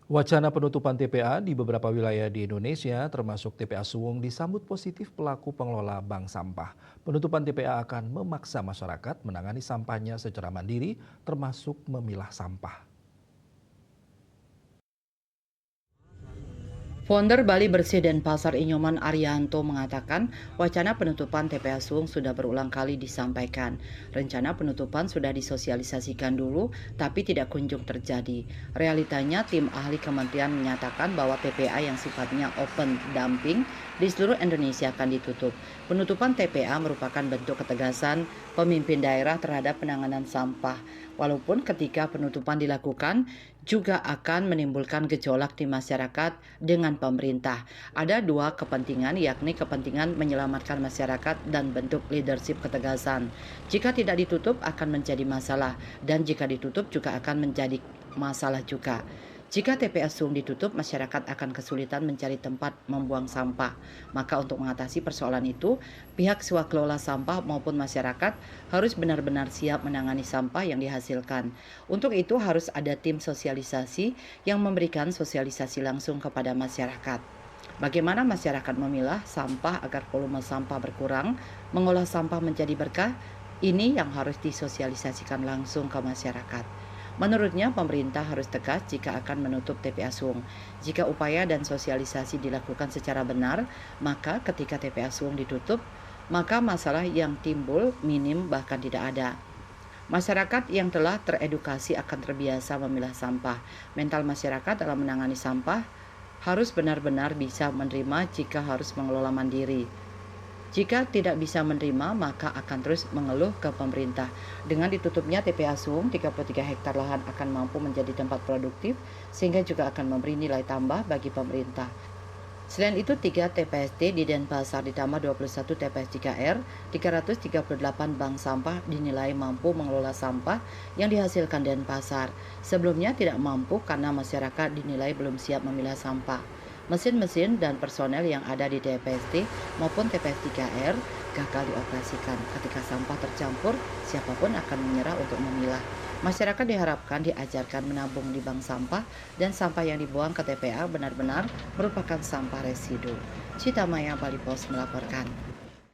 Wacana penutupan TPA di beberapa wilayah di Indonesia, termasuk TPA Suwung, disambut positif pelaku pengelola bank sampah. Penutupan TPA akan memaksa masyarakat menangani sampahnya secara mandiri, termasuk memilah sampah. Founder Bali Bersih Denpasar Inyoman Arianto mengatakan wacana penutupan TPA Suwung sudah berulang kali disampaikan. Rencana penutupan sudah disosialisasikan dulu, tapi tidak kunjung terjadi. Realitanya tim ahli kementerian menyatakan bahwa TPA yang sifatnya open dumping di seluruh Indonesia akan ditutup. Penutupan TPA merupakan bentuk ketegasan pemimpin daerah terhadap penanganan sampah. Walaupun ketika penutupan dilakukan juga akan menimbulkan gejolak di masyarakat dengan pemerintah. Ada dua kepentingan, yakni kepentingan menyelamatkan masyarakat dan bentuk leadership ketegasan. Jika tidak ditutup akan menjadi masalah, dan jika ditutup juga akan menjadi masalah juga. Jika TPA Suwung ditutup, masyarakat akan kesulitan mencari tempat membuang sampah. Maka untuk mengatasi persoalan itu, pihak swakelola sampah maupun masyarakat harus benar-benar siap menangani sampah yang dihasilkan. Untuk itu harus ada tim sosialisasi yang memberikan sosialisasi langsung kepada masyarakat. Bagaimana masyarakat memilah sampah agar volume sampah berkurang, mengolah sampah menjadi berkah, ini yang harus disosialisasikan langsung ke masyarakat. Menurutnya, pemerintah harus tegas jika akan menutup TPA Suwung. Jika upaya dan sosialisasi dilakukan secara benar, maka ketika TPA Suwung ditutup, maka masalah yang timbul minim bahkan tidak ada. Masyarakat yang telah teredukasi akan terbiasa memilah sampah. Mental masyarakat dalam menangani sampah harus benar-benar bisa menerima jika harus mengelola mandiri. Jika tidak bisa menerima, maka akan terus mengeluh ke pemerintah. Dengan ditutupnya TPA Suwung, 33 hektar lahan akan mampu menjadi tempat produktif, sehingga juga akan memberi nilai tambah bagi pemerintah. Selain itu, 3 TPST di Denpasar ditambah 21 TPS 3R, 338 bank sampah dinilai mampu mengelola sampah yang dihasilkan Denpasar. Sebelumnya tidak mampu karena masyarakat dinilai belum siap memilah sampah. Mesin-mesin dan personel yang ada di TPST maupun TPS 3R gagal dioperasikan. Ketika sampah tercampur, siapapun akan menyerah untuk memilah. Masyarakat diharapkan diajarkan menabung di bank sampah dan sampah yang dibuang ke TPA benar-benar merupakan sampah residu. Cita Maya, Bali Pos melaporkan.